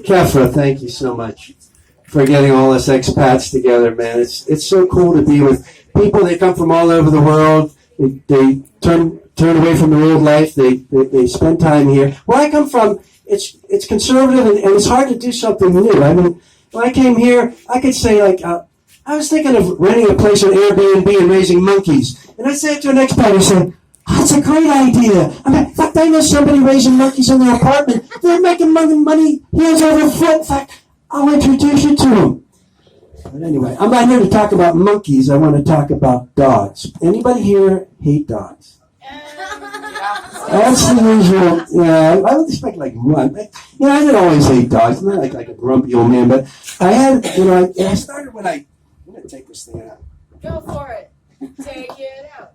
Kefra, thank you so much for getting all us expats together, man. It's so cool to be with people that come from all over the world. They turn away from their old life. They spend time here. Where I come from, it's conservative and it's hard to do something new. I mean, when I came here, I could say I was thinking of renting a place on Airbnb and raising monkeys. And I said to an expat, I said, that's a great idea. I mean, in fact, I know somebody raising monkeys in their apartment. They're making money heels over foot. In fact, I'll introduce you to them. But anyway, I'm not here to talk about monkeys. I want to talk about dogs. Anybody here hate dogs? That's the usual. Yeah, I would expect like one. I didn't always hate dogs. I'm not like a grumpy old man, but I had, I started when I'm going to take this thing out. Go for it. Take it out.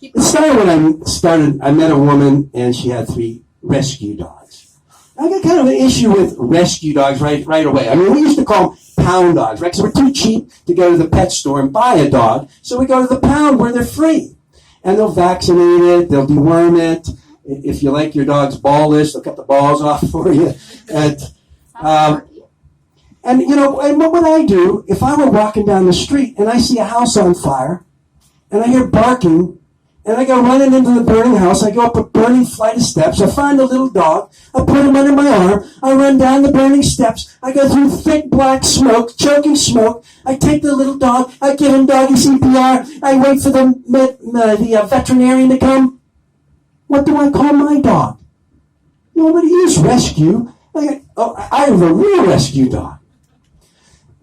It started when I met a woman and she had 3 rescue dogs. I got kind of an issue with rescue dogs right away. I mean, we used to call them pound dogs, right? Because we're too cheap to go to the pet store and buy a dog. So we go to the pound where they're free. And they'll vaccinate it, they'll deworm it. If you like your dog's ballless, they'll cut the balls off for you. And what I do, if I were walking down the street and I see a house on fire, and I hear barking, and I go running into the burning house, I go up a burning flight of steps, I find a little dog, I put him under my arm, I run down the burning steps, I go through thick black smoke, choking smoke, I take the little dog, I give him doggy CPR, I wait for the veterinarian to come. What do I call my dog? Nobody use rescue. I have a real rescue dog.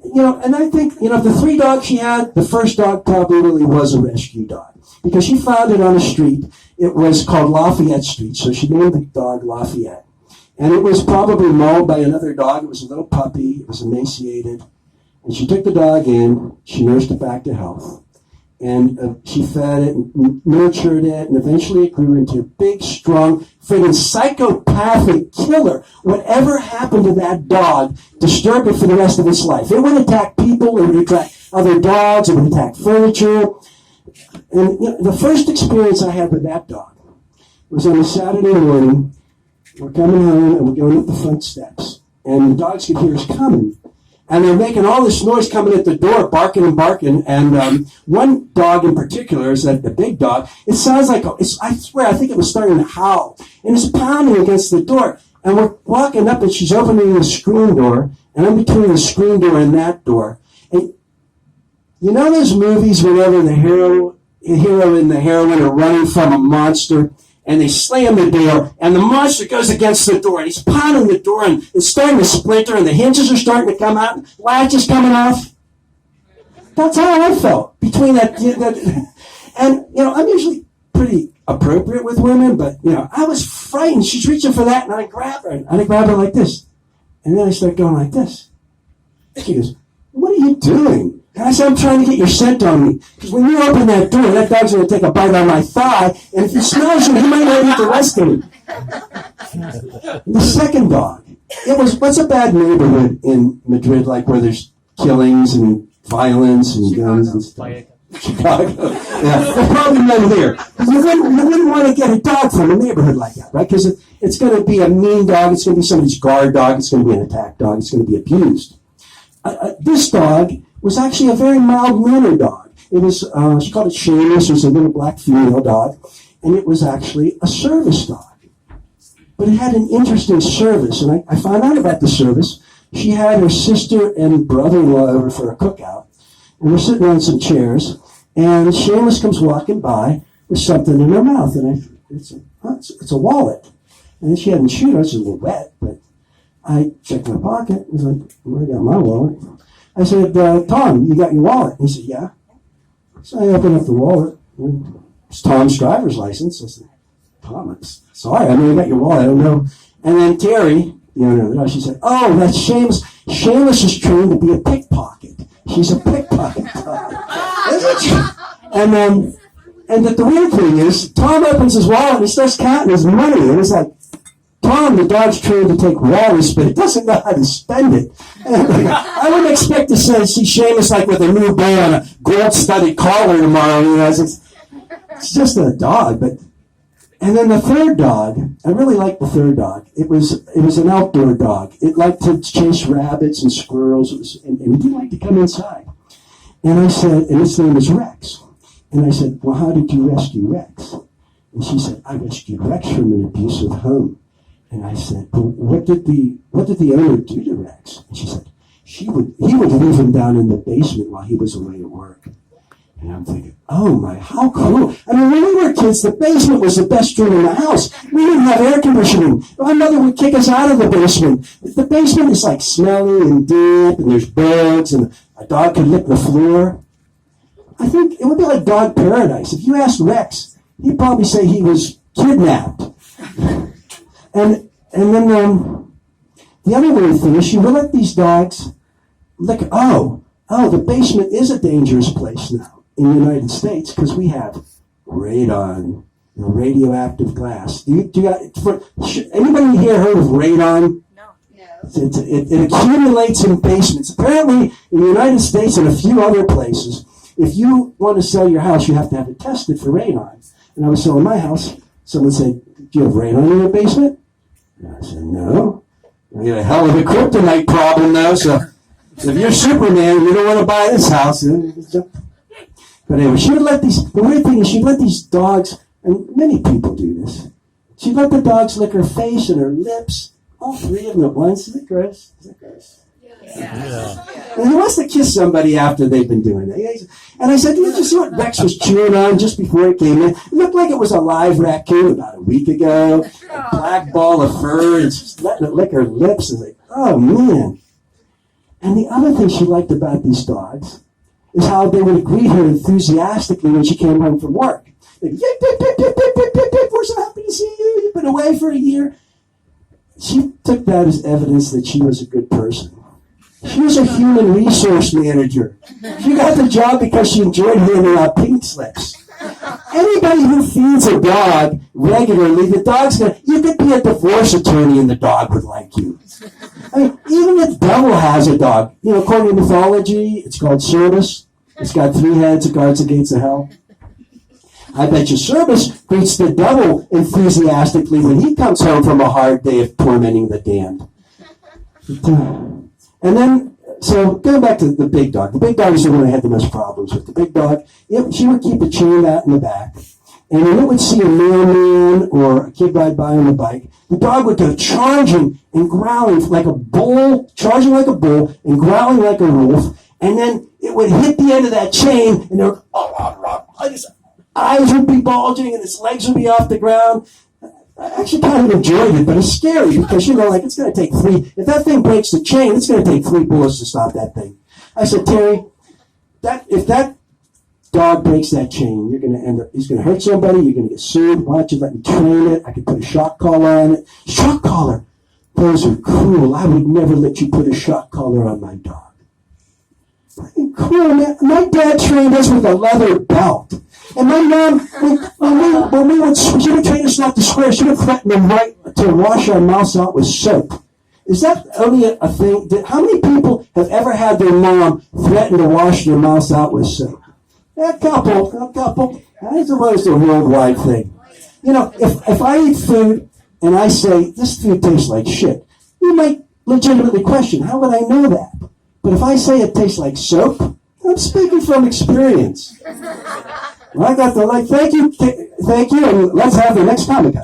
And I think, the 3 dogs she had, the first dog probably really was a rescue dog. Because she found it on a street. It was called Lafayette Street, so she named the dog Lafayette. And it was probably mauled by another dog. It was a little puppy. It was emaciated. And she took the dog in. She nursed it back to health. And she fed it and nurtured it. And eventually it grew into a big, strong, friggin' psychopathic killer. Whatever happened to that dog disturbed it for the rest of its life. It would attack people. It would attack other dogs. It would attack furniture. And the first experience I had with that dog was on a Saturday morning. We're coming home and we're going up the front steps. And the dogs could hear us coming. And they're making all this noise coming at the door, barking and barking. And one dog in particular, is the big dog, it sounds like, I swear, I think it was starting to howl. And it's pounding against the door. And we're walking up and she's opening the screen door. And I'm between the screen door and that door. And you know those movies whenever the hero and the heroine are running from a monster and they slam the door and the monster goes against the door and he's pounding the door and it's starting to splinter and the hinges are starting to come out and latch is coming off? That's how I felt between that. And, I'm usually pretty appropriate with women, but, I was frightened. She's reaching for that and I grab her and I grab her like this. And then I start going like this. She goes, what are you doing? And I said, I'm trying to get your scent on me. Because when you open that door, that dog's going to take a bite on my thigh, and if he smells you, he might not eat the rest of me. The second dog, what's a bad neighborhood in Madrid, like where there's killings and violence and guns and stuff? Chicago. Yeah, they're probably not here. You wouldn't want to get a dog from a neighborhood like that, right? Because it's going to be a mean dog, it's going to be somebody's guard dog, it's going to be an attack dog, it's going to be abused. This dog was actually a very mild-mannered dog. It was, she called it Seamus. It was a little black female dog. And it was actually a service dog. But it had an interesting service. And I found out about the service. She had her sister and brother-in-law over for a cookout. And we're sitting on some chairs. And Seamus comes walking by with something in her mouth. And it's a wallet. And she hadn't chewed it. It was a little wet. But I checked my pocket. I was like, well, I got my wallet. I said, Tom, you got your wallet? He said, yeah. So I opened up the wallet. It's Tom's driver's license. I said, Tom, I'm sorry, I got your wallet. I don't know. And then Terry, she said, oh, that's Seamus. Seamus is trained to be a pickpocket. She's a pickpocket dog. And the weird thing is, Tom opens his wallet and he starts counting his money. And it's like, Tom, the dog's trained to take walrus, but it doesn't know how to spend it. And I wouldn't expect to see Seamus like with a new bow on a gold-studded collar tomorrow. You know, it's just a dog. And then the third dog, I really liked the third dog. It was an outdoor dog. It liked to chase rabbits and squirrels, and it didn't like to come inside. And I said, and his name was Rex. And I said, well, how did you rescue Rex? And she said, I rescued Rex from an abusive home. And I said, well, what did the owner do to Rex? And she said, he would leave him down in the basement while he was away at work. And I'm thinking, oh my, how cool. I mean, when we were kids, the basement was the best room in the house. We didn't have air conditioning. My mother would kick us out of the basement. The basement is like smelly and deep, and there's bugs, and a dog could lick the floor. I think it would be like dog paradise. If you asked Rex, he'd probably say he was kidnapped. And then the other weird thing is she would let these dogs lick. Oh, the basement is a dangerous place now in the United States because we have radon, radioactive glass. Anybody here heard of radon? No. It accumulates in basements. Apparently, in the United States and a few other places, if you want to sell your house, you have to have it tested for radon. And I was selling my house. Someone said, do you have radon in your basement? And I said, no. I got a hell of a kryptonite problem, though, so if you're Superman, you don't want to buy this house. But anyway, the weird thing is she'd let these dogs, and many people do this, she'd let the dogs lick her face and her lips, all three of them at once. Is it gross? Yeah. And he wants to kiss somebody after they've been doing it. And I said, did you see what Rex was chewing on just before it came in? It looked like it was a live raccoon about a week ago. A black ball of fur, and she's letting it lick her lips. And like, oh, man. And the other thing she liked about these dogs is how they would greet her enthusiastically when she came home from work. They'd be, yip, yip, yip, yip, yip, yip, yip, we're so happy to see you. You've been away for a year. She took that as evidence that she was a good person. She was a human resource manager. She got the job because she enjoyed handing out pink slips. Anybody who feeds a dog regularly, the dog's you could be a divorce attorney and the dog would like you. I mean, even the devil has a dog. According to mythology, it's called Cerberus. It's got 3 heads, it guards the gates of hell. I bet you Cerberus greets the devil enthusiastically when he comes home from a hard day of tormenting the damned. And then, so going back to the big dog. The big dog is the one I had the most problems with. The big dog, she would keep a chain out in the back. And when it would see a mailman or a kid ride by on a bike, the dog would go charging and growling like a bull, charging like a bull and growling like a wolf. And then it would hit the end of that chain and his eyes would be bulging and his legs would be off the ground. I actually kind of enjoyed it, but it's scary because, it's going to take 3. If that thing breaks the chain, it's going to take 3 bullets to stop that thing. I said, Terry, if that dog breaks that chain, he's going to hurt somebody, you're going to get sued. Why don't you let me train it? I could put a shock collar on it. Shock collar? Those are cruel. I would never let you put a shock collar on my dog. Cool, man. My dad trained us with a leather belt. And my mom, she would train us not to swear. She would threaten to wash our mouths out with soap. Is that only a thing? How many people have ever had their mom threaten to wash their mouths out with soap? A couple. That's almost a worldwide thing. If I eat food and I say, this food tastes like shit, you might legitimately question, how would I know that? But if I say it tastes like soap, I'm speaking from experience. Well, I got the thank you, and let's have the next Comic-Con.